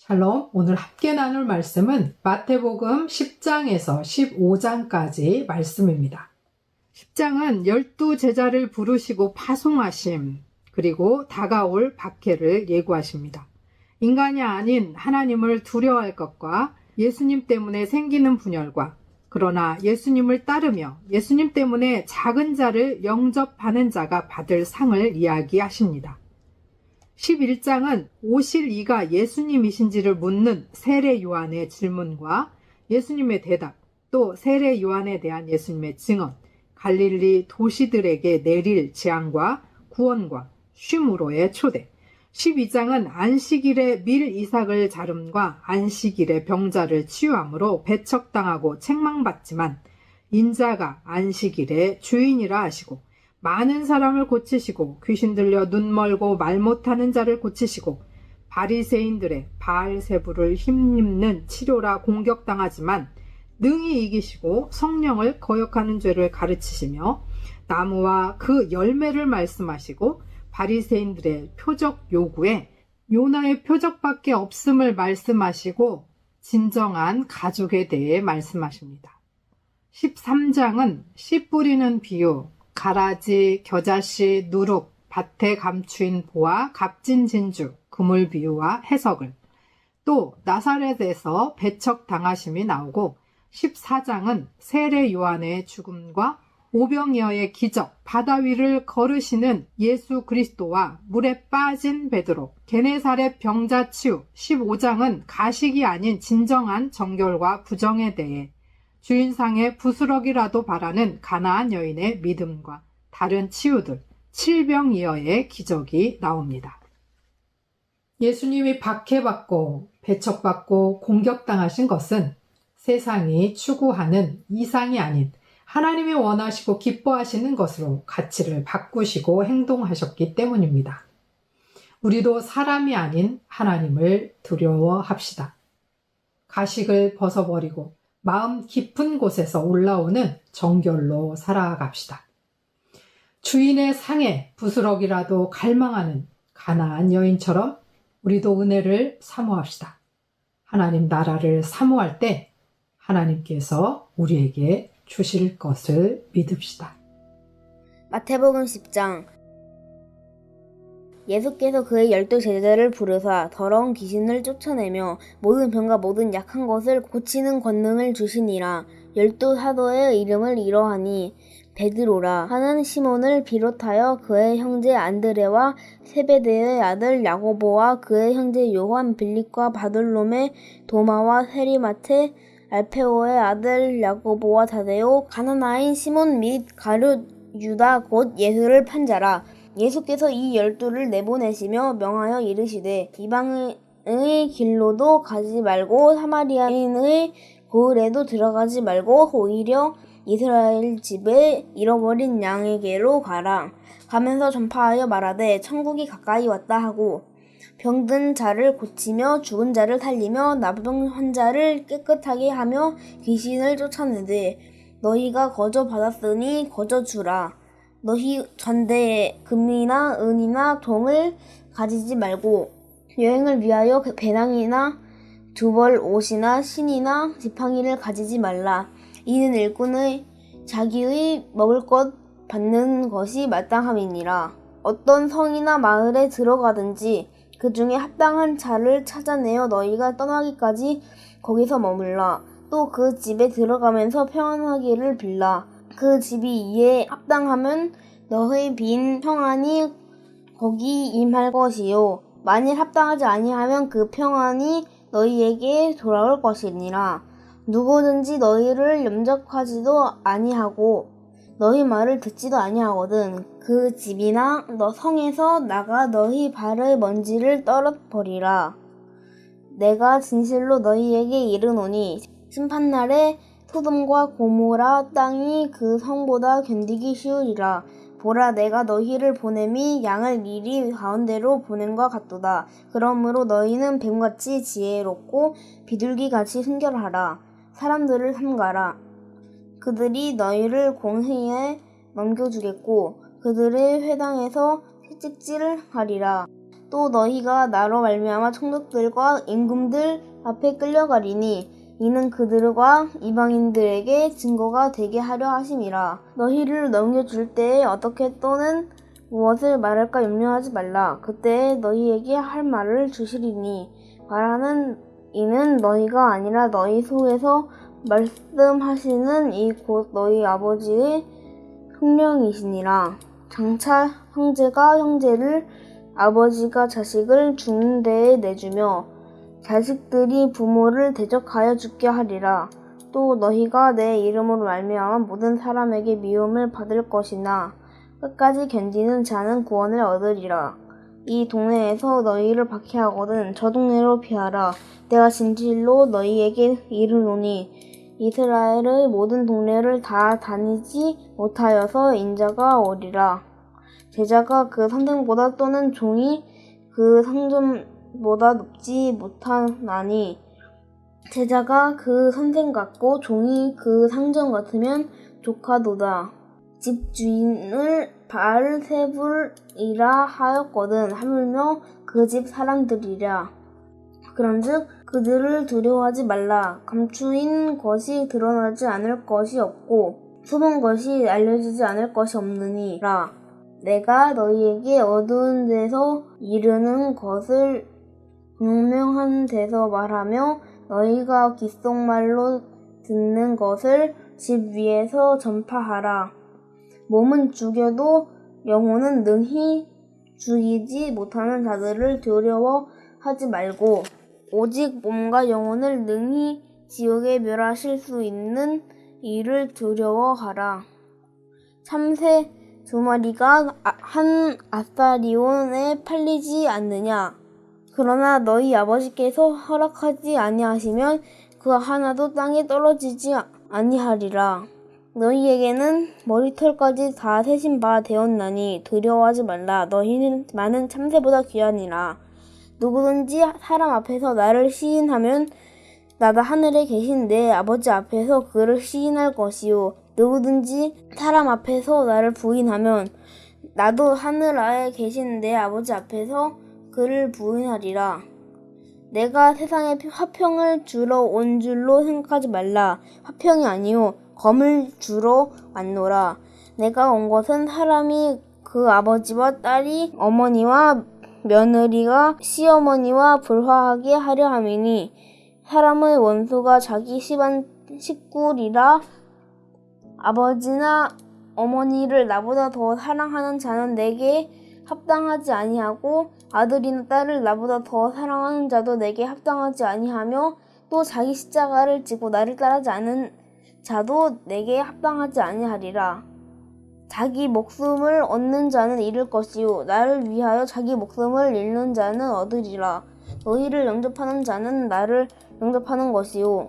샬롬, 오늘 함께 나눌 말씀은 마태복음 10장에서 15장까지 말씀입니다. 10장은 12제자를 부르시고 파송하심, 그리고 다가올 박해를 예고하십니다. 인간이 아닌 하나님을 두려워할 것과 예수님 때문에 생기는 분열과 그러나 예수님을 따르며 예수님 때문에 작은 자를 영접하는 자가 받을 상을 이야기하십니다. 11장은 오실 이가 예수님이신지를 묻는 세례 요한의 질문과 예수님의 대답, 또 세례 요한에 대한 예수님의 증언, 갈릴리 도시들에게 내릴 재앙과 구원과 쉼으로의 초대. 12장은 안식일에 밀 이삭을 자름과 안식일에 병자를 치유함으로 배척당하고 책망받지만 인자가 안식일의 주인이라 하시고 많은 사람을 고치시고 귀신 들려 눈 멀고 말 못하는 자를 고치시고 바리새인들의 바알세부를 힘입는 치료라 공격당하지만 능히 이기시고 성령을 거역하는 죄를 가르치시며 나무와 그 열매를 말씀하시고 바리새인들의 표적 요구에 요나의 표적밖에 없음을 말씀하시고 진정한 가족에 대해 말씀하십니다. 13장은 씨 뿌리는 비유, 가라지, 겨자씨, 누룩, 밭에 감추인 보화, 값진 진주, 그물 비유와 해석을, 또 나사렛에서 배척당하심이 나오고 14장은 세례 요한의 죽음과 오병이어의 기적, 바다 위를 걸으시는 예수 그리스도와 물에 빠진 베드로, 게네사렛 병자 치유, 15장은 가식이 아닌 진정한 정결과 부정에 대해 주인상의 부스러기라도 바라는 가나안 여인의 믿음과 다른 치유들, 칠병이어의 기적이 나옵니다. 예수님이 박해받고 배척받고 공격당하신 것은 세상이 추구하는 이상이 아닌 하나님이 원하시고 기뻐하시는 것으로 가치를 바꾸시고 행동하셨기 때문입니다. 우리도 사람이 아닌 하나님을 두려워합시다. 가식을 벗어버리고 마음 깊은 곳에서 올라오는 정결로 살아갑시다. 주인의 상에 부스러기라도 갈망하는 가나안 여인처럼 우리도 은혜를 사모합시다. 하나님 나라를 사모할 때 하나님께서 우리에게 주실 것을 믿읍시다. 마태복음 10장. 예수께서 그의 12제자를 부르사 더러운 귀신을 쫓아내며 모든 병과 모든 약한 것을 고치는 권능을 주시니라. 12사도의 이름을 이러하니 베드로라 하는 시몬을 비롯하여 그의 형제 안드레와 세베대의 아들 야고보와 그의 형제 요한, 빌립과 바돌로메, 도마와 세리마테, 알페오의 아들 야고보와 다데오, 가나나인 시몬 및 가룟 유다 곧 예수를 판 자라. 예수께서 이 12를 내보내시며 명하여 이르시되 이방의 길로도 가지 말고 사마리아인의 고을에도 들어가지 말고 오히려 이스라엘 집에 잃어버린 양에게로 가라. 가면서 전파하여 말하되 천국이 가까이 왔다 하고 병든 자를 고치며 죽은 자를 살리며 나병 환자를 깨끗하게 하며 귀신을 쫓아내되 너희가 거저 받았으니 거저 주라. 너희 전대에 금이나 은이나 동을 가지지 말고 여행을 위하여 배낭이나 두벌 옷이나 신이나 지팡이를 가지지 말라. 이는 일꾼의 자기의 먹을 것 받는 것이 마땅함이니라. 어떤 성이나 마을에 들어가든지 그 중에 합당한 차를 찾아내어 너희가 떠나기까지 거기서 머물라. 또 그 집에 들어가면서 평안하기를 빌라. 그 집이 이에 합당하면 너의 빈 평안이 거기 임할 것이요 만일 합당하지 아니하면 그 평안이 너희에게 돌아올 것이니라. 누구든지 너희를 염접하지도 아니하고 너희 말을 듣지도 아니하거든 그 집이나 너 성에서 나가 너희 발의 먼지를 떨어버리라. 내가 진실로 너희에게 이르노니 심판날에 소돔과 고모라 땅이 그 성보다 견디기 쉬우리라. 보라 내가 너희를 보냄이 양을 미리 가운데로 보냄과 같도다. 그러므로 너희는 뱀같이 지혜롭고 비둘기같이 순결하라. 사람들을 삼가라. 그들이 너희를 공회에 넘겨주겠고 그들의 회당에서 채찍질하리라. 또 너희가 나로 말미암아 총독들과 임금들 앞에 끌려가리니 이는 그들과 이방인들에게 증거가 되게 하려 하심이라. 너희를 넘겨줄 때에 어떻게 또는 무엇을 말할까 염려하지 말라. 그때에 너희에게 할 말을 주시리니 말하는 이는 너희가 아니라 너희 속에서 말씀하시는 이 곧 너희 아버지의 성령이시니라. 장차 형제가 형제를 아버지가 자식을 죽는 데에 내주며 자식들이 부모를 대적하여 죽게 하리라. 또 너희가 내 이름으로 말미암아 모든 사람에게 미움을 받을 것이나 끝까지 견디는 자는 구원을 얻으리라. 이 동네에서 너희를 박해하거든 저 동네로 피하라. 내가 진실로 너희에게 이르노니 이스라엘의 모든 동네를 다 다니지 못하여서 인자가 오리라. 제자가 그 선생보다 또는 종이 그 상전보다 높지 못하나니 제자가 그 선생 같고 종이 그 상전 같으면 족하도다. 집주인을 바알세불이라 하였거든 하물며 그 집 사람들이랴. 그런즉 그들을 두려워하지 말라. 감추인 것이 드러나지 않을 것이 없고 숨은 것이 알려지지 않을 것이 없느니라. 내가 너희에게 어두운 데서 이르는 것을 분명한 데서 말하며 너희가 귓속말로 듣는 것을 집 위에서 전파하라. 몸은 죽여도 영혼은 능히 죽이지 못하는 자들을 두려워하지 말고 오직 몸과 영혼을 능히 지옥에 멸하실 수 있는 이를 두려워하라. 참새 2마리가 한 아사리온에 팔리지 않느냐. 그러나 너희 아버지께서 허락하지 아니하시면 그 하나도 땅에 떨어지지 아니하리라. 너희에게는 머리털까지 다 세신 바 되었나니 두려워하지 말라. 너희는 많은 참새보다 귀하니라. 누구든지 사람 앞에서 나를 시인하면 나도 하늘에 계신 내 아버지 앞에서 그를 시인할 것이요. 누구든지 사람 앞에서 나를 부인하면 나도 하늘 아래 계신 내 아버지 앞에서 그를 부인하리라. 내가 세상에 화평을 주러 온 줄로 생각하지 말라. 화평이 아니요 검을 주러 왔노라. 내가 온 것은 사람이 그 아버지와 딸이 어머니와 며느리가 시어머니와 불화하게 하려 함이니 사람의 원수가 자기 집안 식구리라. 아버지나 어머니를 나보다 더 사랑하는 자는 내게 합당하지 아니하고 아들이나 딸을 나보다 더 사랑하는 자도 내게 합당하지 아니하며 또 자기 십자가를 지고 나를 따르지 않은 자도 내게 합당하지 아니하리라. 자기 목숨을 얻는 자는 잃을 것이요 나를 위하여 자기 목숨을 잃는 자는 얻으리라. 너희를 영접하는 자는 나를 영접하는 것이요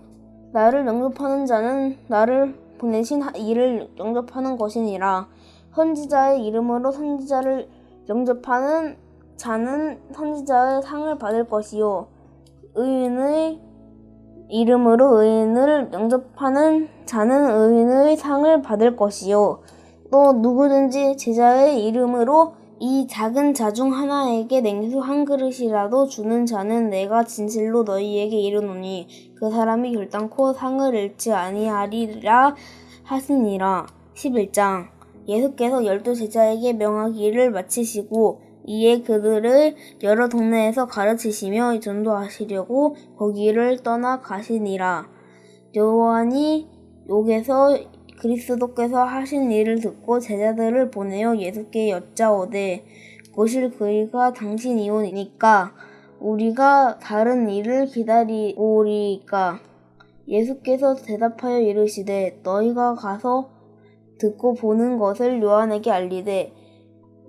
나를 영접하는 자는 나를 보내신 이를 영접하는 것이니라. 선지자의 이름으로 선지자를 영접하는 자는 선지자의 상을 받을 것이요 의인의 이름으로 의인을 영접하는 자는 의인의 상을 받을 것이요 또 누구든지 제자의 이름으로 이 작은 자 중 하나에게 냉수 한 그릇이라도 주는 자는 내가 진실로 너희에게 이르노니 그 사람이 결단코 상을 잃지 아니하리라 하시니라. 11장 예수께서 12 제자에게 명하기를 마치시고 이에 그들을 여러 동네에서 가르치시며 전도하시려고 거기를 떠나 가시니라. 요한이 욕에서 그리스도께서 하신 일을 듣고 제자들을 보내어 예수께 여짜오되 보실 그이가 당신이오니까 우리가 다른 일을 기다리오리까. 예수께서 대답하여 이르시되 너희가 가서 듣고 보는 것을 요한에게 알리되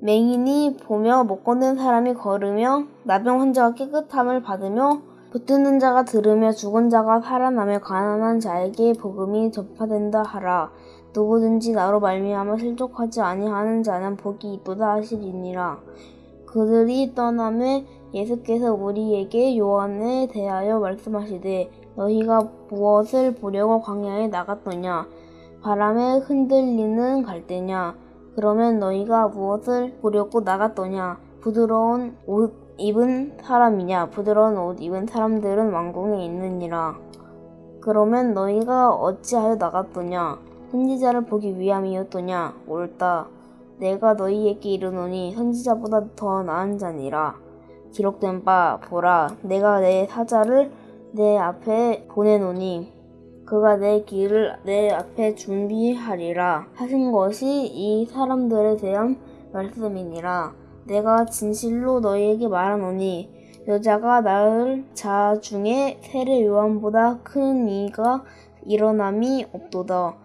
맹인이 보며 못 걷는 사람이 걸으며 나병 환자가 깨끗함을 받으며 붙드는 자가 들으며 죽은 자가 살아나며 가난한 자에게 복음이 전파된다 하라. 누구든지 나로 말미암아 실족하지 아니하는 자는 복이 이쁘다 하시리니라. 그들이 떠나매 예수께서 우리에게 요한에 대하여 말씀하시되 너희가 무엇을 보려고 광야에 나갔더냐? 바람에 흔들리는 갈대냐? 그러면 너희가 무엇을 보려고 나갔더냐? 부드러운 옷 입은 사람이냐? 부드러운 옷 입은 사람들은 왕궁에 있느니라. 그러면 너희가 어찌하여 나갔더냐? 선지자를 보기 위함이었더냐? 옳다. 내가 너희에게 이르노니 선지자보다 더 나은 자니라. 기록된 바 보라, 내가 내 사자를 내 앞에 보내노니 그가 내 길을 내 앞에 준비하리라 하신 것이 이 사람들에 대한 말씀이니라. 내가 진실로 너희에게 말하노니 여자가 낳을 자 중에 세례 요한보다 큰 이가 일어남이 없도다.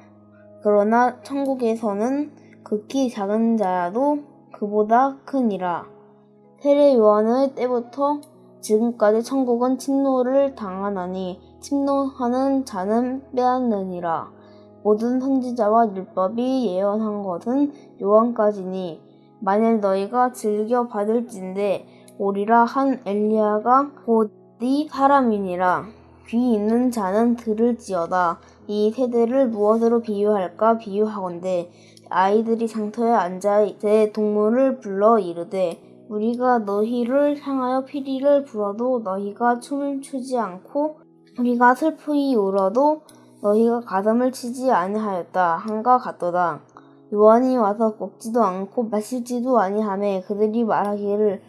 그러나 천국에서는 극히 작은 자도 그보다 크니라. 세례 요한의 때부터 지금까지 천국은 침노를 당하나니 침노하는 자는 빼앗느니라. 모든 선지자와 율법이 예언한 것은 요한까지니 만일 너희가 즐겨 받을진대 오리라 한 엘리야가 곧 이 사람이니라. 귀 있는 자는 들을지어다. 이 세대를 무엇으로 비유할까? 비유하건대 아이들이 장터에 앉아 제 동물을 불러 이르되 우리가 너희를 향하여 피리를 불어도 너희가 춤을 추지 않고 우리가 슬프이 울어도 너희가 가슴을 치지 아니하였다 한과 같도다. 요한이 와서 먹지도 않고 마시지도 아니하매 그들이 말하기를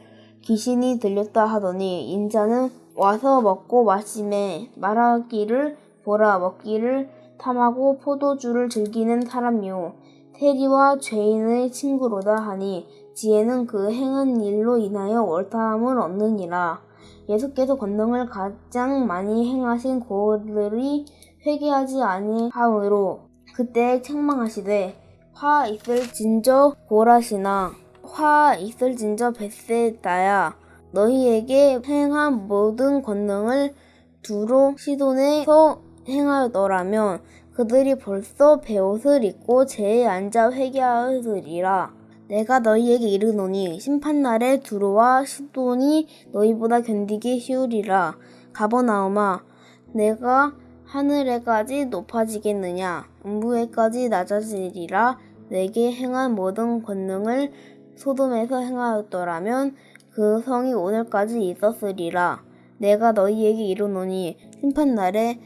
귀신이 들렸다 하더니 인자는 와서 먹고 마시매 말하기를 보라 먹기를 탐하고 포도주를 즐기는 사람이요 세리와 죄인의 친구로다 하니 지혜는 그 행한 일로 인하여 옳다함을 얻느니라. 예수께서 권능을 가장 많이 행하신 그들이 회개하지 아니하므로 그때 책망하시되 화 있을진저 고라시나 화 있을진저 벳세다야 너희에게 행한 모든 권능을 두로 시돈에서 행하였더라면 그들이 벌써 베옷을 입고 재에 앉아 회개하였으리라. 내가 너희에게 이르노니 심판날에 두로와 시돈이 너희보다 견디기 쉬우리라. 가버나움아 내가 하늘에까지 높아지겠느냐? 음부에까지 낮아지리라. 내게 행한 모든 권능을 소돔에서 행하였더라면 그 성이 오늘까지 있었으리라. 내가 너희에게 이르노니 심판날에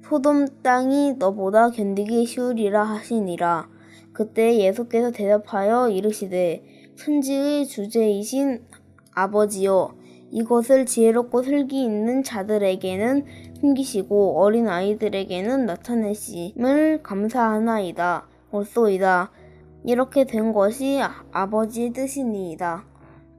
소돔 땅이 너보다 견디기 쉬우리라 하시니라. 그때 예수께서 대답하여 이르시되 천지의 주제이신 아버지여 이것을 지혜롭고 슬기 있는 자들에게는 숨기시고 어린 아이들에게는 나타내심을 감사하나이다. 옳소이다. 이렇게 된 것이 아버지의 뜻이니이다.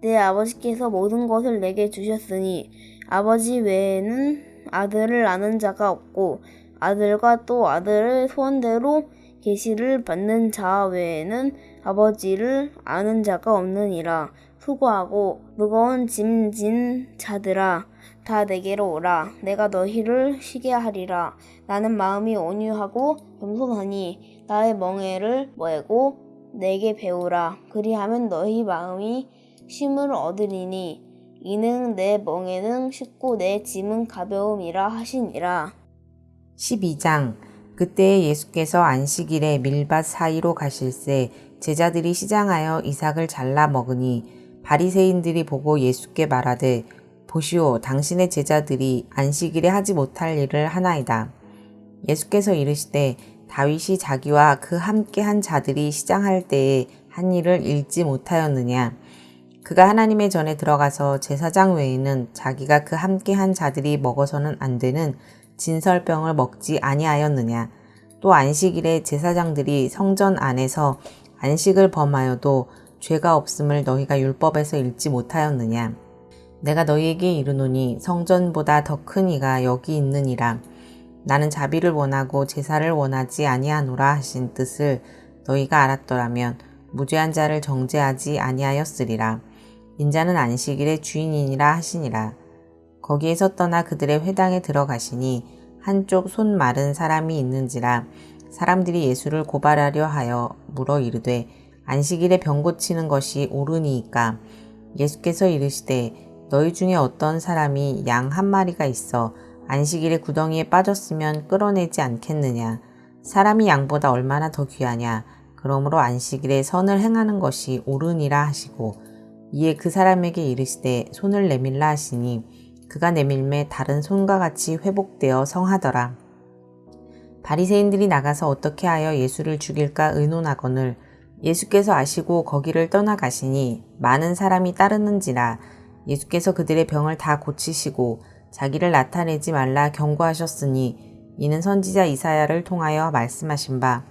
내 아버지께서 모든 것을 내게 주셨으니 아버지 외에는 아들을 아는 자가 없고 아들과 또 아들의 소원대로 계시를 받는 자 외에는 아버지를 아는 자가 없느니라. 수고하고 무거운 짐 진 자들아 다 내게로 오라. 내가 너희를 쉬게 하리라. 나는 마음이 온유하고 겸손하니 나의 멍에를 메고 내게 배우라. 그리하면 너희 마음이 쉼을 얻으리니 이는 내 멍에는 쉽고 내 짐은 가벼움이라 하시니라. 12장 그때 예수께서 안식일에 밀밭 사이로 가실새 제자들이 시장하여 이삭을 잘라 먹으니 바리새인들이 보고 예수께 말하되 보시오 당신의 제자들이 안식일에 하지 못할 일을 하나이다. 예수께서 이르시되 다윗이 자기와 그 함께 한 자들이 시장할 때에 한 일을 읽지 못하였느냐. 그가 하나님의 전에 들어가서 제사장 외에는 자기가 그 함께 한 자들이 먹어서는 안 되는 진설병을 먹지 아니하였느냐. 또 안식일에 제사장들이 성전 안에서 안식을 범하여도 죄가 없음을 너희가 율법에서 읽지 못하였느냐. 내가 너희에게 이르노니 성전보다 더 큰 이가 여기 있느니라. 나는 자비를 원하고 제사를 원하지 아니하노라 하신 뜻을 너희가 알았더라면 무죄한 자를 정죄하지 아니하였으리라. 인자는 안식일의 주인이니라 하시니라. 거기에서 떠나 그들의 회당에 들어가시니 한쪽 손 마른 사람이 있는지라. 사람들이 예수를 고발하려 하여 물어 이르되 안식일에 병 고치는 것이 옳으니이까. 예수께서 이르시되 너희 중에 어떤 사람이 양 한 마리가 있어 안식일에 구덩이에 빠졌으면 끌어내지 않겠느냐. 사람이 양보다 얼마나 더 귀하냐. 그러므로 안식일에 선을 행하는 것이 옳으니라 하시고 이에 그 사람에게 이르시되 손을 내밀라 하시니 그가 내밀매 다른 손과 같이 회복되어 성하더라. 바리새인들이 나가서 어떻게 하여 예수를 죽일까 의논하거늘 예수께서 아시고 거기를 떠나가시니 많은 사람이 따르는지라 예수께서 그들의 병을 다 고치시고 자기를 나타내지 말라 경고하셨으니 이는 선지자 이사야를 통하여 말씀하신 바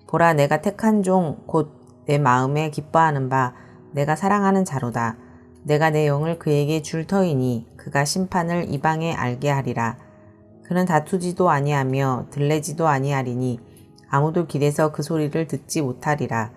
보라 내가 택한 종 곧 내 마음에 기뻐하는 바 내가 사랑하는 자로다. 내가 내 영을 그에게 줄 터이니 그가 심판을 이방에 알게 하리라. 그는 다투지도 아니하며 들레지도 아니하리니 아무도 길에서 그 소리를 듣지 못하리라.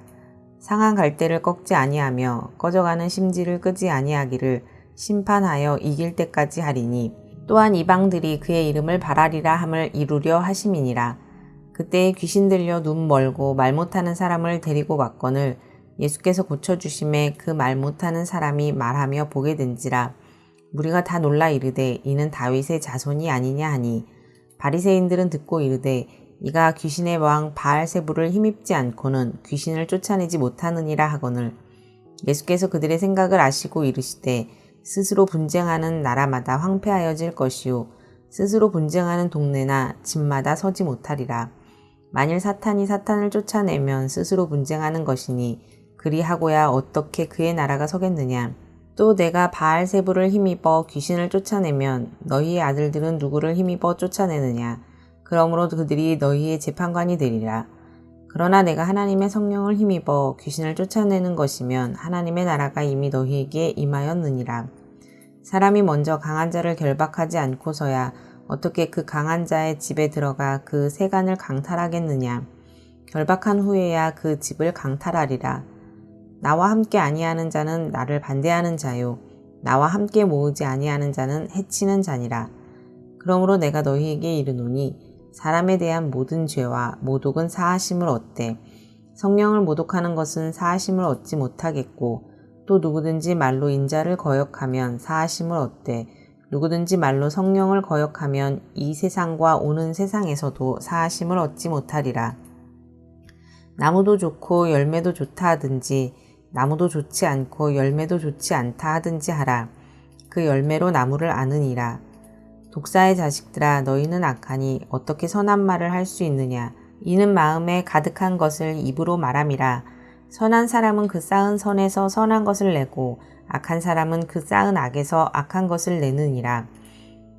상한 갈대를 꺾지 아니하며 꺼져가는 심지를 끄지 아니하기를 심판하여 이길 때까지 하리니 또한 이방들이 그의 이름을 바라리라 함을 이루려 하심이니라. 그때에 귀신 들려 눈 멀고 말 못하는 사람을 데리고 갔거늘 예수께서 고쳐주심에 그 말 못하는 사람이 말하며 보게 된지라. 무리가 다 놀라 이르되 이는 다윗의 자손이 아니냐 하니 바리새인들은 듣고 이르되 이가 귀신의 왕 바알세불을 힘입지 않고는 귀신을 쫓아내지 못하느니라 하거늘 예수께서 그들의 생각을 아시고 이르시되 스스로 분쟁하는 나라마다 황폐하여질 것이요 스스로 분쟁하는 동네나 집마다 서지 못하리라. 만일 사탄이 사탄을 쫓아내면 스스로 분쟁하는 것이니 그리하고야 어떻게 그의 나라가 서겠느냐. 또 내가 바알세불을 힘입어 귀신을 쫓아내면 너희의 아들들은 누구를 힘입어 쫓아내느냐. 그러므로 그들이 너희의 재판관이 되리라. 그러나 내가 하나님의 성령을 힘입어 귀신을 쫓아내는 것이면 하나님의 나라가 이미 너희에게 임하였느니라. 사람이 먼저 강한 자를 결박하지 않고서야 어떻게 그 강한 자의 집에 들어가 그 세간을 강탈하겠느냐. 결박한 후에야 그 집을 강탈하리라. 나와 함께 아니하는 자는 나를 반대하는 자요 나와 함께 모으지 아니하는 자는 해치는 자니라. 그러므로 내가 너희에게 이르노니 사람에 대한 모든 죄와 모독은 사하심을 얻되 성령을 모독하는 것은 사하심을 얻지 못하겠고 또 누구든지 말로 인자를 거역하면 사하심을 얻되 누구든지 말로 성령을 거역하면 이 세상과 오는 세상에서도 사하심을 얻지 못하리라. 나무도 좋고 열매도 좋다 하든지 나무도 좋지 않고 열매도 좋지 않다 하든지 하라. 그 열매로 나무를 아느니라. 독사의 자식들아 너희는 악하니 어떻게 선한 말을 할 수 있느냐. 이는 마음에 가득한 것을 입으로 말함이라. 선한 사람은 그 쌓은 선에서 선한 것을 내고 악한 사람은 그 쌓은 악에서 악한 것을 내느니라.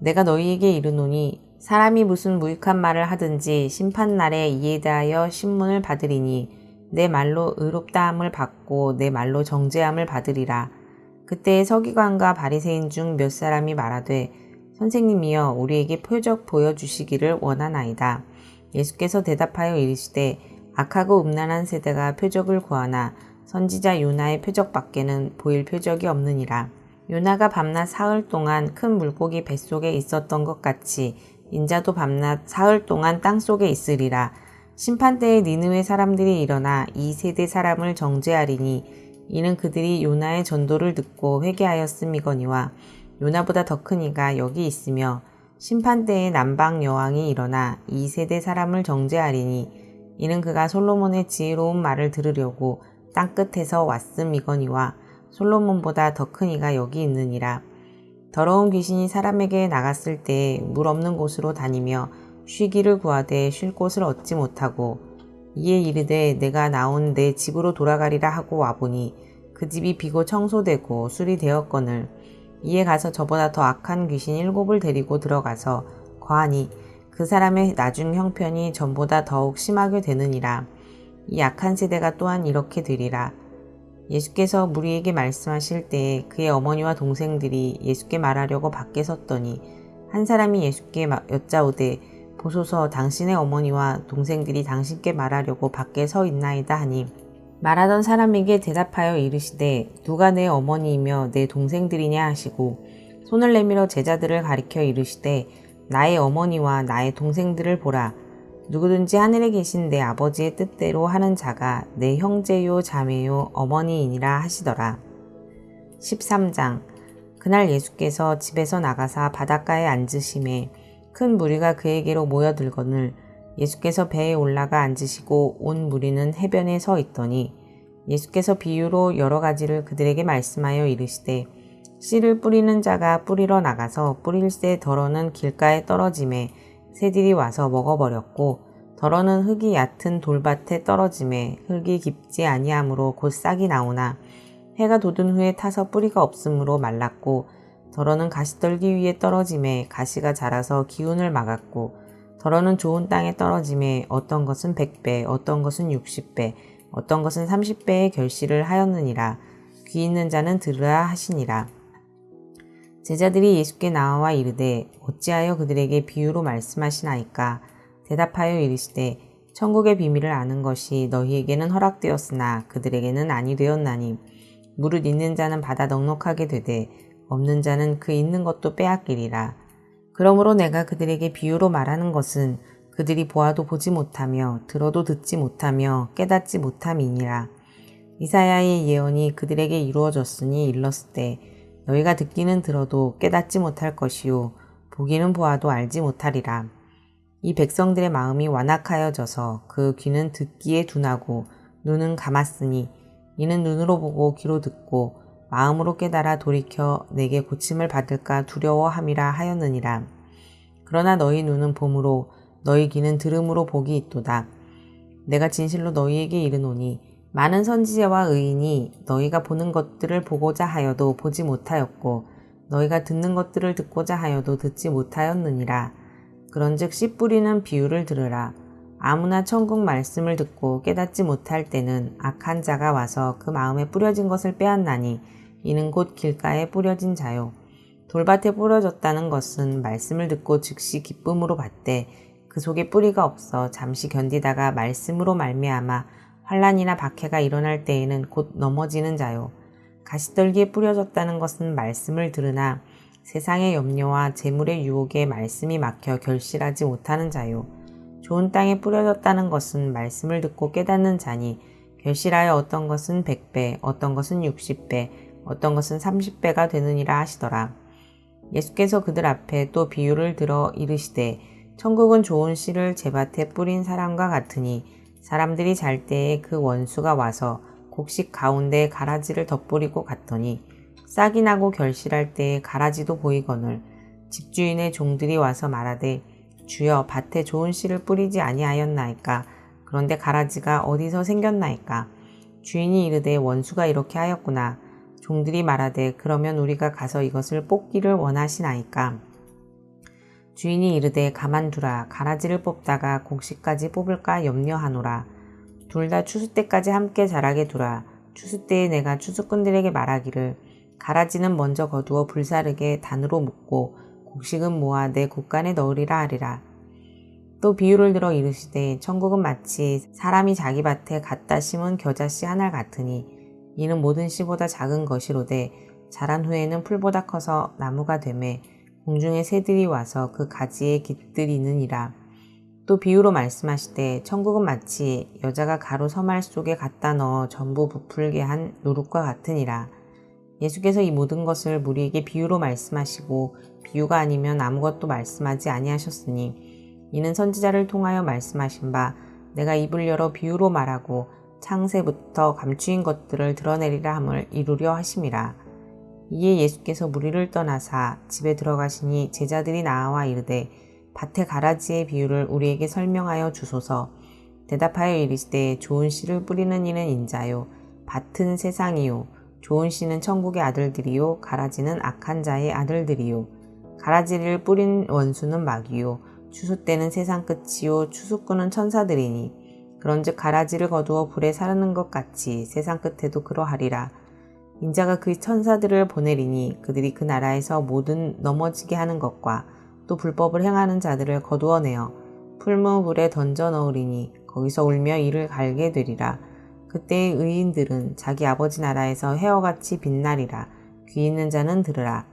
내가 너희에게 이르노니 사람이 무슨 무익한 말을 하든지 심판날에 이에 대하여 신문을 받으리니 내 말로 의롭다함을 받고 내 말로 정죄함을 받으리라. 그때 서기관과 바리새인 중 몇 사람이 말하되 선생님이여 우리에게 표적 보여주시기를 원하나이다. 예수께서 대답하여 이르시되 악하고 음란한 세대가 표적을 구하나 선지자 요나의 표적밖에는 보일 표적이 없느니라. 요나가 밤낮 사흘 동안 큰 물고기 뱃속에 있었던 것 같이 인자도 밤낮 사흘 동안 땅속에 있으리라. 심판때에 니느웨 사람들이 일어나 이 세대 사람을 정죄하리니 이는 그들이 요나의 전도를 듣고 회개하였음이거니와 요나보다 더 큰 이가 여기 있으며 심판때에 남방 여왕이 일어나 이 세대 사람을 정죄하리니 이는 그가 솔로몬의 지혜로운 말을 들으려고 땅끝에서 왔음이거니와 솔로몬보다 더 큰 이가 여기 있느니라. 더러운 귀신이 사람에게 나갔을 때 물 없는 곳으로 다니며 쉬기를 구하되 쉴 곳을 얻지 못하고 이에 이르되 내가 나온 내 집으로 돌아가리라 하고 와보니 그 집이 비고 청소되고 수리되었거늘 이에 가서 저보다 더 악한 귀신 7을 데리고 들어가서 거하니 그 사람의 나중 형편이 전보다 더욱 심하게 되느니라. 이 악한 세대가 또한 이렇게 되리라. 예수께서 무리에게 말씀하실 때에 그의 어머니와 동생들이 예수께 말하려고 밖에 섰더니 한 사람이 예수께 여짜오되 보소서 당신의 어머니와 동생들이 당신께 말하려고 밖에 서 있나이다 하니 말하던 사람에게 대답하여 이르시되 누가 내 어머니이며 내 동생들이냐 하시고 손을 내밀어 제자들을 가리켜 이르시되 나의 어머니와 나의 동생들을 보라. 누구든지 하늘에 계신 내 아버지의 뜻대로 하는 자가 내 형제요 자매요 어머니이니라 하시더라. 13장. 그날 예수께서 집에서 나가사 바닷가에 앉으심에 큰 무리가 그에게로 모여들거늘 예수께서 배에 올라가 앉으시고 온 무리는 해변에 서 있더니 예수께서 비유로 여러 가지를 그들에게 말씀하여 이르시되 씨를 뿌리는 자가 뿌리러 나가서 뿌릴새 덜어는 길가에 떨어짐에 새들이 와서 먹어버렸고 덜어는 흙이 얕은 돌밭에 떨어짐에 흙이 깊지 아니하므로 곧 싹이 나오나 해가 돋은 후에 타서 뿌리가 없으므로 말랐고 덜어는 가시떨기 위에 떨어짐에 가시가 자라서 기운을 막았고 덜어는 좋은 땅에 떨어짐에 어떤 것은 100배 어떤 것은 60배 어떤 것은 30배의 결실을 하였느니라. 귀 있는 자는 들으라 하시니라. 제자들이 예수께 나와 이르되 어찌하여 그들에게 비유로 말씀하시나이까. 대답하여 이르시되 천국의 비밀을 아는 것이 너희에게는 허락되었으나 그들에게는 아니 되었나니 무릇 있는 자는 받아 넉넉하게 되되 없는 자는 그 있는 것도 빼앗기리라. 그러므로 내가 그들에게 비유로 말하는 것은 그들이 보아도 보지 못하며 들어도 듣지 못하며 깨닫지 못함이니라. 이사야의 예언이 그들에게 이루어졌으니 일렀을 때 너희가 듣기는 들어도 깨닫지 못할 것이요 보기는 보아도 알지 못하리라. 이 백성들의 마음이 완악하여져서 그 귀는 듣기에 둔하고 눈은 감았으니 이는 눈으로 보고 귀로 듣고 마음으로 깨달아 돌이켜 내게 고침을 받을까 두려워함이라 하였느니라. 그러나 너희 눈은 봄으로 너희 귀는 들음으로 복이 있도다. 내가 진실로 너희에게 이르노니 많은 선지자와 의인이 너희가 보는 것들을 보고자 하여도 보지 못하였고 너희가 듣는 것들을 듣고자 하여도 듣지 못하였느니라. 그런즉 씨 뿌리는 비유를 들으라. 아무나 천국 말씀을 듣고 깨닫지 못할 때는 악한 자가 와서 그 마음에 뿌려진 것을 빼앗나니 이는 곧 길가에 뿌려진 자요. 돌밭에 뿌려졌다는 것은 말씀을 듣고 즉시 기쁨으로 받되 그 속에 뿌리가 없어 잠시 견디다가 말씀으로 말미암아 환난이나 박해가 일어날 때에는 곧 넘어지는 자요. 가시떨기에 뿌려졌다는 것은 말씀을 들으나 세상의 염려와 재물의 유혹에 말씀이 막혀 결실하지 못하는 자요. 좋은 땅에 뿌려졌다는 것은 말씀을 듣고 깨닫는 자니 결실하여 어떤 것은 100배, 어떤 것은 60배, 어떤 것은 30배가 되느니라 하시더라. 예수께서 그들 앞에 또 비유를 들어 이르시되 천국은 좋은 씨를 제밭에 뿌린 사람과 같으니 사람들이 잘 때에 그 원수가 와서 곡식 가운데 가라지를 덧뿌리고 갔더니 싹이 나고 결실할 때에 가라지도 보이거늘 집주인의 종들이 와서 말하되 주여 밭에 좋은 씨를 뿌리지 아니하였나이까. 그런데 가라지가 어디서 생겼나이까. 주인이 이르되 원수가 이렇게 하였구나. 종들이 말하되 그러면 우리가 가서 이것을 뽑기를 원하시나이까. 주인이 이르되 가만두라. 가라지를 뽑다가 곡식까지 뽑을까 염려하노라. 둘 다 추수 때까지 함께 자라게 두라. 추수 때에 내가 추수꾼들에게 말하기를 가라지는 먼저 거두어 불사르게 단으로 묶고 곡식은 모아 내 곡간에 넣으리라 하리라. 또 비유를 들어 이르시되 천국은 마치 사람이 자기 밭에 갖다 심은 겨자씨 하나 같으니 이는 모든 씨보다 작은 것이로되 자란 후에는 풀보다 커서 나무가 되매 공중의 새들이 와서 그 가지에 깃들이느니라. 또 비유로 말씀하시되 천국은 마치 여자가 가루 서말 속에 갖다 넣어 전부 부풀게 한 누룩과 같으니라. 예수께서 이 모든 것을 무리에게 비유로 말씀하시고 비유가 아니면 아무것도 말씀하지 아니하셨으니 이는 선지자를 통하여 말씀하신 바 내가 입을 열어 비유로 말하고 창세부터 감추인 것들을 드러내리라 함을 이루려 하심이라. 이에 예수께서 무리를 떠나사 집에 들어가시니 제자들이 나와 이르되 밭의 가라지의 비유를 우리에게 설명하여 주소서. 대답하여 이르시되 좋은 씨를 뿌리는 이는 인자요 밭은 세상이요 좋은 씨는 천국의 아들들이요 가라지는 악한 자의 아들들이요. 가라지를 뿌린 원수는 마귀요 추수 때는 세상 끝이요 추수꾼은 천사들이니 그런즉 가라지를 거두어 불에 사르는 것 같이 세상 끝에도 그러하리라. 인자가 그 천사들을 보내리니 그들이 그 나라에서 모든 넘어지게 하는 것과 또 불법을 행하는 자들을 거두어내어 풀무 불에 던져 넣으리니 거기서 울며 이를 갈게 되리라. 그때의 의인들은 자기 아버지 나라에서 해와같이 빛나리라. 귀 있는 자는 들으라.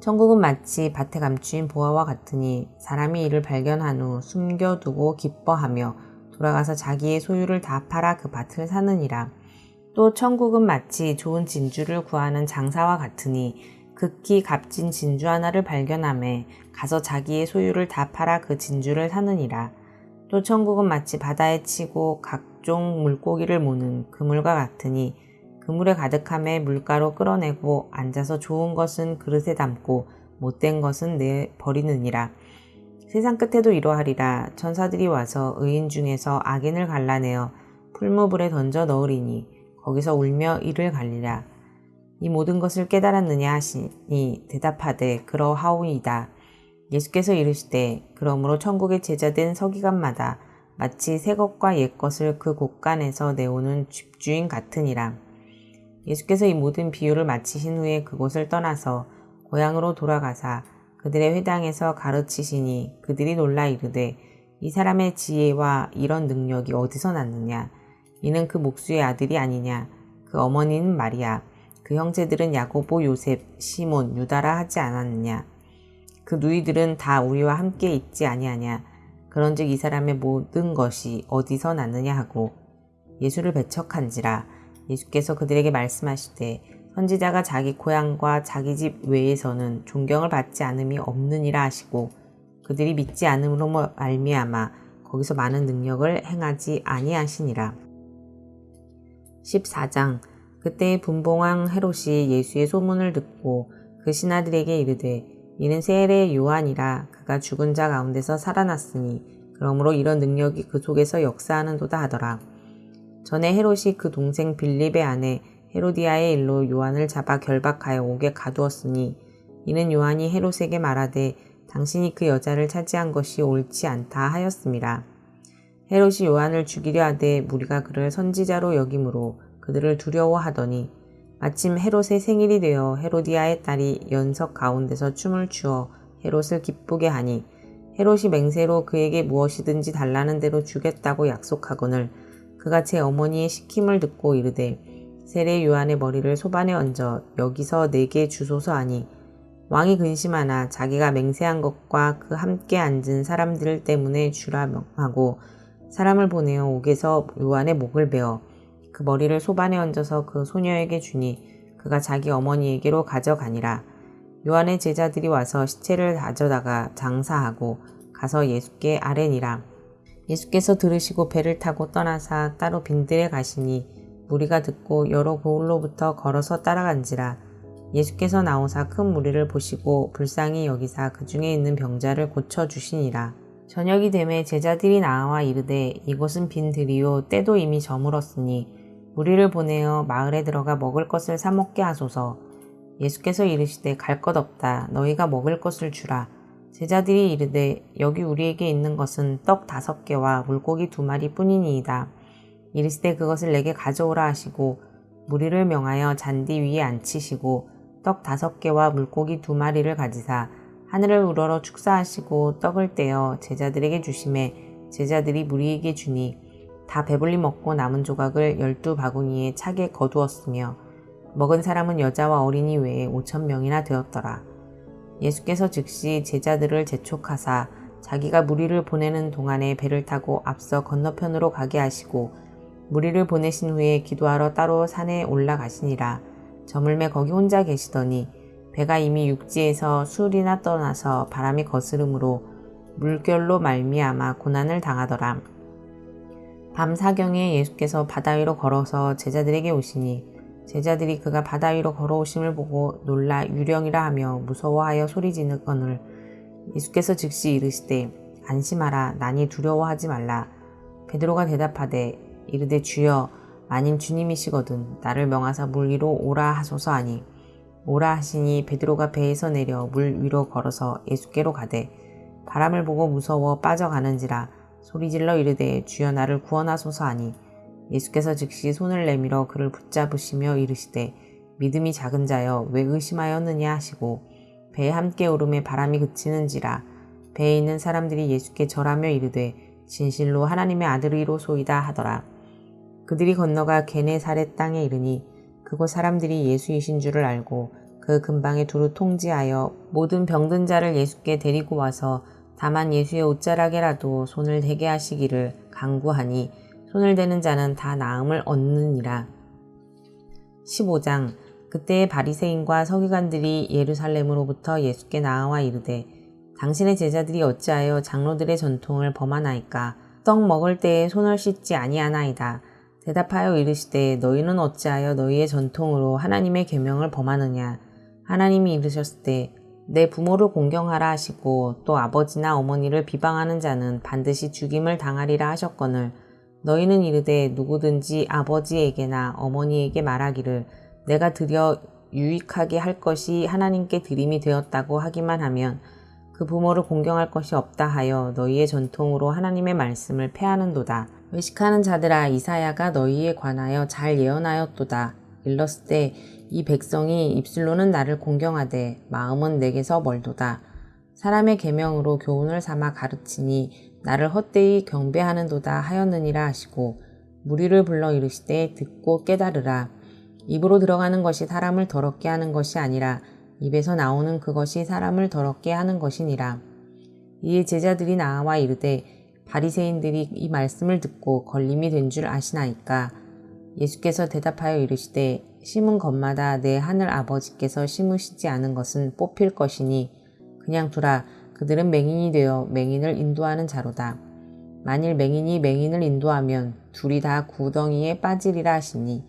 천국은 마치 밭에 감추인 보화와 같으니 사람이 이를 발견한 후 숨겨두고 기뻐하며 돌아가서 자기의 소유를 다 팔아 그 밭을 사느니라. 또 천국은 마치 좋은 진주를 구하는 장사와 같으니 극히 값진 진주 하나를 발견하매 가서 자기의 소유를 다 팔아 그 진주를 사느니라. 또 천국은 마치 바다에 치고 각 각종 물고기를 모는 그물과 같으니 그물에 가득함에 물가로 끌어내고 앉아서 좋은 것은 그릇에 담고 못된 것은 내 버리느니라. 세상 끝에도 이러하리라. 천사들이 와서 의인 중에서 악인을 갈라내어 풀무불에 던져 넣으리니 거기서 울며 이를 갈리라. 이 모든 것을 깨달았느냐 하시니 대답하되 그러하오이다. 예수께서 이르시되 그러므로 천국의 제자된 서기관마다 마치 새 것과 옛 것을 그 곳간에서 내오는 집주인 같으니라. 예수께서 이 모든 비유를 마치신 후에 그곳을 떠나서 고향으로 돌아가사 그들의 회당에서 가르치시니 그들이 놀라 이르되 이 사람의 지혜와 이런 능력이 어디서 났느냐? 이는 그 목수의 아들이 아니냐? 그 어머니는 마리아, 그 형제들은 야고보, 요셉, 시몬, 유다라 하지 않았느냐? 그 누이들은 다 우리와 함께 있지 아니하냐? 그런즉 이 사람의 모든 것이 어디서 났느냐 하고 예수를 배척한지라. 예수께서 그들에게 말씀하시되 선지자가 자기 고향과 자기 집 외에서는 존경을 받지 않음이 없느니라 하시고 그들이 믿지 않음으로 말미암아 거기서 많은 능력을 행하지 아니하시니라. 14장. 그때 분봉왕 헤롯이 예수의 소문을 듣고 그 신하들에게 이르되 이는 세례 요한이라. 그가 죽은 자 가운데서 살아났으니 그러므로 이런 능력이 그 속에서 역사하는도다 하더라. 전에 헤롯이 그 동생 빌립의 아내 헤로디아의 일로 요한을 잡아 결박하여 옥에 가두었으니 이는 요한이 헤롯에게 말하되 당신이 그 여자를 차지한 것이 옳지 않다 하였음이라. 헤롯이 요한을 죽이려 하되 무리가 그를 선지자로 여김으로 그들을 두려워하더니 마침 헤롯의 생일이 되어 헤로디아의 딸이 연석 가운데서 춤을 추어 헤롯을 기쁘게 하니 헤롯이 맹세로 그에게 무엇이든지 달라는 대로 주겠다고 약속하거늘 그가 제 어머니의 시킴을 듣고 이르되 세례 요한의 머리를 소반에 얹어 여기서 내게 주소서 하니 왕이 근심하나 자기가 맹세한 것과 그 함께 앉은 사람들 때문에 주라 명하고 사람을 보내어 옥에서 요한의 목을 베어 그 머리를 소반에 얹어서 그 소녀에게 주니 그가 자기 어머니에게로 가져가니라. 요한의 제자들이 와서 시체를 가져다가 장사하고 가서 예수께 아뢰니라. 예수께서 들으시고 배를 타고 떠나사 따로 빈들에 가시니 무리가 듣고 여러 고을로부터 걸어서 따라간지라. 예수께서 나오사 큰 무리를 보시고 불쌍히 여기사 그 중에 있는 병자를 고쳐주시니라. 저녁이 되매 제자들이 나와 이르되 이곳은 빈들이요 때도 이미 저물었으니 무리를 보내어 마을에 들어가 먹을 것을 사 먹게 하소서. 예수께서 이르시되 갈 것 없다. 너희가 먹을 것을 주라. 제자들이 이르되 여기 우리에게 있는 것은 떡 5개와 물고기 2마리 뿐이니이다. 이르시되 그것을 내게 가져오라 하시고 무리를 명하여 잔디 위에 앉히시고 떡 5개와 물고기 2마리를 가지사 하늘을 우러러 축사하시고 떡을 떼어 제자들에게 주시매 제자들이 무리에게 주니 다 배불리 먹고 남은 조각을 12바구니에 차게 거두었으며 먹은 사람은 여자와 어린이 외에 5,000명이나 되었더라. 예수께서 즉시 제자들을 재촉하사 자기가 무리를 보내는 동안에 배를 타고 앞서 건너편으로 가게 하시고 무리를 보내신 후에 기도하러 따로 산에 올라가시니라. 저물매 거기 혼자 계시더니 배가 이미 육지에서 수울이나 떠나서 바람이 거스름으로 물결로 말미암아 고난을 당하더라. 밤 사경에 예수께서 바다 위로 걸어서 제자들에게 오시니 제자들이 그가 바다 위로 걸어오심을 보고 놀라 유령이라 하며 무서워하여 소리 지르거늘 예수께서 즉시 이르시되 안심하라. 나니 두려워하지 말라. 베드로가 대답하되 이르되 주여 만일 주님이시거든 나를 명하사 물 위로 오라 하소서 하니 오라 하시니 베드로가 배에서 내려 물 위로 걸어서 예수께로 가되 바람을 보고 무서워 빠져가는지라 소리질러 이르되 주여 나를 구원하소서 하니 예수께서 즉시 손을 내밀어 그를 붙잡으시며 이르시되 믿음이 작은 자여 왜 의심하였느냐 하시고 배에 함께 오름에 바람이 그치는지라. 배에 있는 사람들이 예수께 절하며 이르되 진실로 하나님의 아들이로소이다 하더라. 그들이 건너가 게네사렛 땅에 이르니 그곳 사람들이 예수이신 줄을 알고 그 근방에 두루 통지하여 모든 병든 자를 예수께 데리고 와서 다만 예수의 옷자락에라도 손을 대게 하시기를 간구하니 손을 대는 자는 다 나음을 얻느니라. 15장. 그때 바리새인과 서기관들이 예루살렘으로부터 예수께 나와 이르되 당신의 제자들이 어찌하여 장로들의 전통을 범하나이까? 떡 먹을 때에 손을 씻지 아니하나이다. 대답하여 이르시되 너희는 어찌하여 너희의 전통으로 하나님의 계명을 범하느냐. 하나님이 이르셨을 때 내 부모를 공경하라 하시고 또 아버지나 어머니를 비방하는 자는 반드시 죽임을 당하리라 하셨거늘 너희는 이르되 누구든지 아버지에게나 어머니에게 말하기를 내가 드려 유익하게 할 것이 하나님께 드림이 되었다고 하기만 하면 그 부모를 공경할 것이 없다 하여 너희의 전통으로 하나님의 말씀을 폐하는도다. 외식하는 자들아 이사야가 너희에 관하여 잘 예언하였도다. 일렀을 때 이 백성이 입술로는 나를 공경하되 마음은 내게서 멀도다. 사람의 계명으로 교훈을 삼아 가르치니 나를 헛되이 경배하는도다 하였느니라 하시고 무리를 불러 이르시되 듣고 깨달으라. 입으로 들어가는 것이 사람을 더럽게 하는 것이 아니라 입에서 나오는 그것이 사람을 더럽게 하는 것이니라. 이에 제자들이 나와 이르되 바리새인들이 이 말씀을 듣고 걸림이 된 줄 아시나이까. 예수께서 대답하여 이르시되 심은 것마다 내 하늘 아버지께서 심으시지 않은 것은 뽑힐 것이니 그냥 두라. 그들은 맹인이 되어 맹인을 인도하는 자로다. 만일 맹인이 맹인을 인도하면 둘이 다 구덩이에 빠지리라 하시니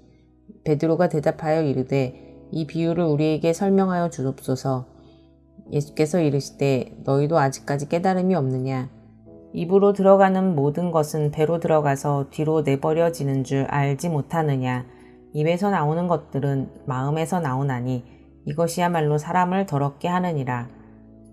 베드로가 대답하여 이르되 이 비유를 우리에게 설명하여 주옵소서. 예수께서 이르시되 너희도 아직까지 깨달음이 없느냐. 입으로 들어가는 모든 것은 배로 들어가서 뒤로 내버려지는 줄 알지 못하느냐. 입에서 나오는 것들은 마음에서 나오나니 이것이야말로 사람을 더럽게 하느니라.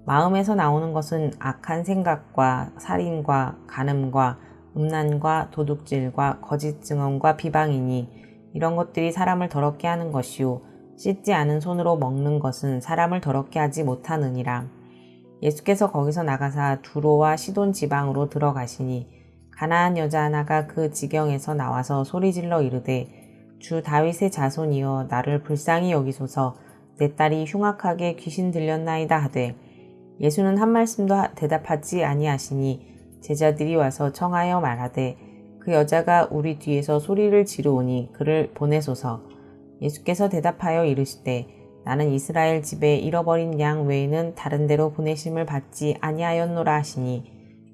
마음에서 나오는 것은 악한 생각과 살인과 간음과 음란과 도둑질과 거짓 증언과 비방이니 이런 것들이 사람을 더럽게 하는 것이요 씻지 않은 손으로 먹는 것은 사람을 더럽게 하지 못하느니라. 예수께서 거기서 나가사 두로와 시돈 지방으로 들어가시니 가나안 여자 하나가 그 지경에서 나와서 소리질러 이르되 주 다윗의 자손이여 나를 불쌍히 여기소서. 내 딸이 흉악하게 귀신 들렸나이다 하되 예수는 한 말씀도 대답하지 아니하시니 제자들이 와서 청하여 말하되 그 여자가 우리 뒤에서 소리를 지르오니 그를 보내소서. 예수께서 대답하여 이르시되 나는 이스라엘 집에 잃어버린 양 외에는 다른 데로 보내심을 받지 아니하였노라 하시니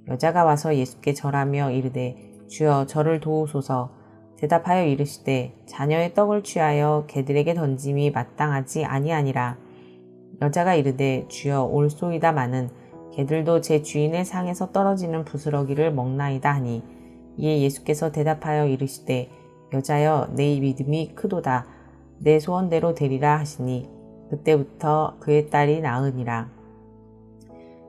여자가 와서 예수께 절하며 이르되 주여 저를 도우소서. 대답하여 이르시되 자녀의 떡을 취하여 개들에게 던짐이 마땅하지 아니하니라. 여자가 이르되 주여 올소이다마는 개들도 제 주인의 상에서 떨어지는 부스러기를 먹나이다 하니 이에 예수께서 대답하여 이르시되 여자여 내 믿음이 크도다. 내 소원대로 되리라 하시니 그때부터 그의 딸이 나으니라.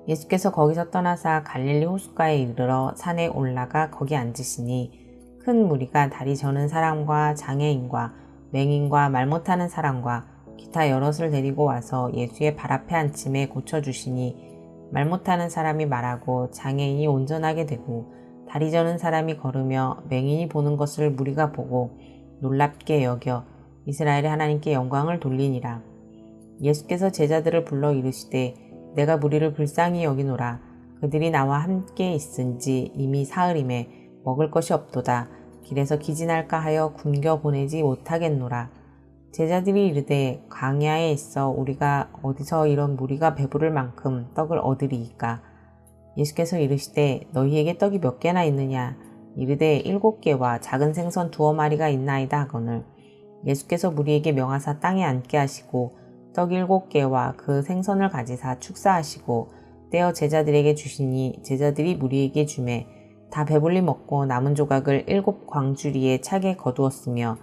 예수께서 거기서 떠나사 갈릴리 호숫가에 이르러 산에 올라가 거기 앉으시니 큰 무리가 다리 저는 사람과 장애인과 맹인과 말 못하는 사람과 기타 여럿을 데리고 와서 예수의 발 앞에 앉힘에 고쳐주시니 말 못하는 사람이 말하고 장애인이 온전하게 되고 다리 저는 사람이 걸으며 맹인이 보는 것을 무리가 보고 놀랍게 여겨 이스라엘의 하나님께 영광을 돌리니라. 예수께서 제자들을 불러 이르시되 내가 무리를 불쌍히 여기노라. 그들이 나와 함께 있은지 이미 사흘임에 먹을 것이 없도다. 길에서 기진할까 하여 굶겨 보내지 못하겠노라. 제자들이 이르되 광야에 있어 우리가 어디서 이런 무리가 배부를 만큼 떡을 얻으리이까. 예수께서 이르시되 너희에게 떡이 몇 개나 있느냐. 이르되 7개와 작은 생선 2마리가 있나이다 하거늘 예수께서 무리에게 명하사 땅에 앉게 하시고 떡 7개와 그 생선을 가지사 축사하시고 떼어 제자들에게 주시니 제자들이 무리에게 주매 다 배불리 먹고 남은 조각을 7광주리에 차게 거두었으며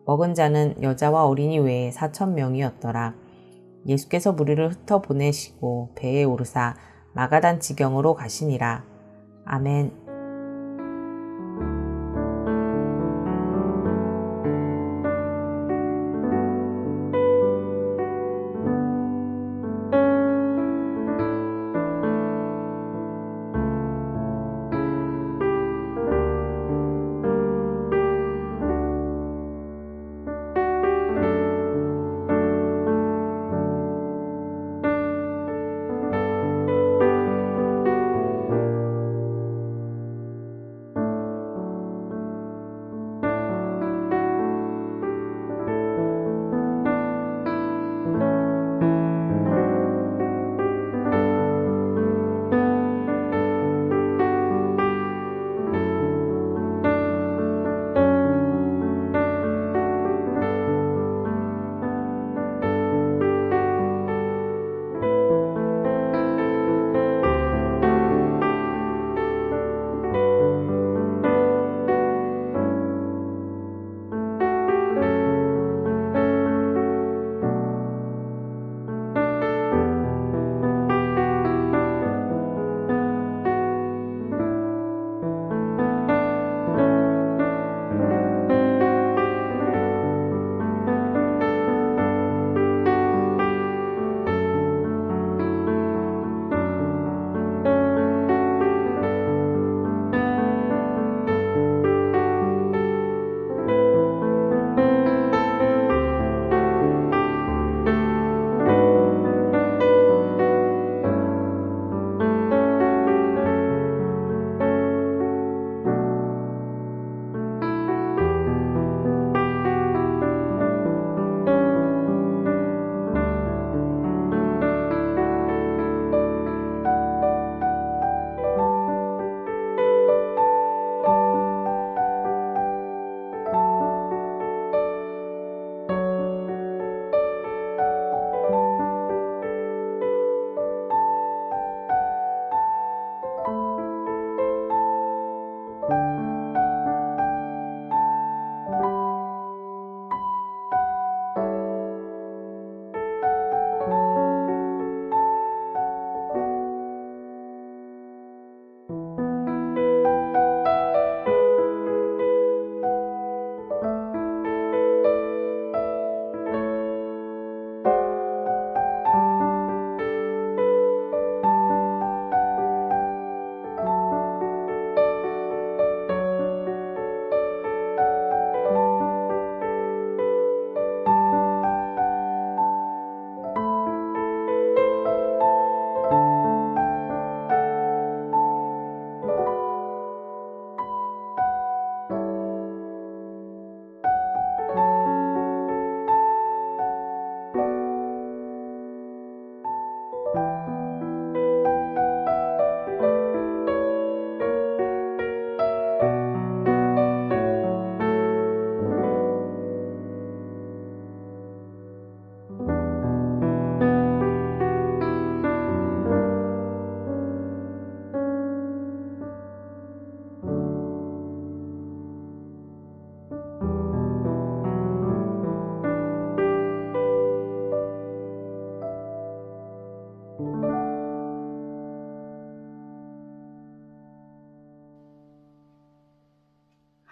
먹은 자는 여자와 어린이 외에 4,000명이었더라. 예수께서 무리를 흩어 보내시고 배에 오르사 마가단 지경으로 가시니라. 아멘.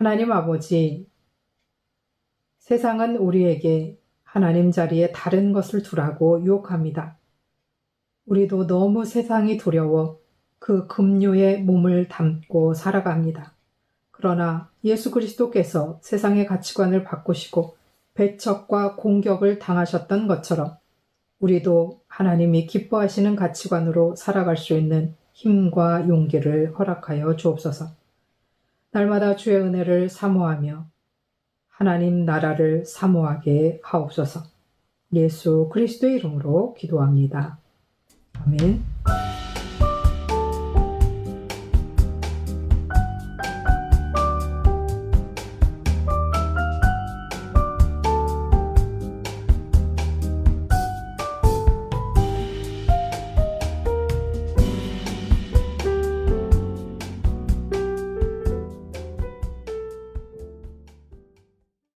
하나님 아버지, 세상은 우리에게 하나님 자리에 다른 것을 두라고 유혹합니다. 우리도 너무 세상이 두려워 그 급류에 몸을 담고 살아갑니다. 그러나 예수 그리스도께서 세상의 가치관을 바꾸시고 배척과 공격을 당하셨던 것처럼 우리도 하나님이 기뻐하시는 가치관으로 살아갈 수 있는 힘과 용기를 허락하여 주옵소서. 날마다 주의 은혜를 사모하며 하나님 나라를 사모하게 하옵소서. 예수 그리스도의 이름으로 기도합니다. 아멘.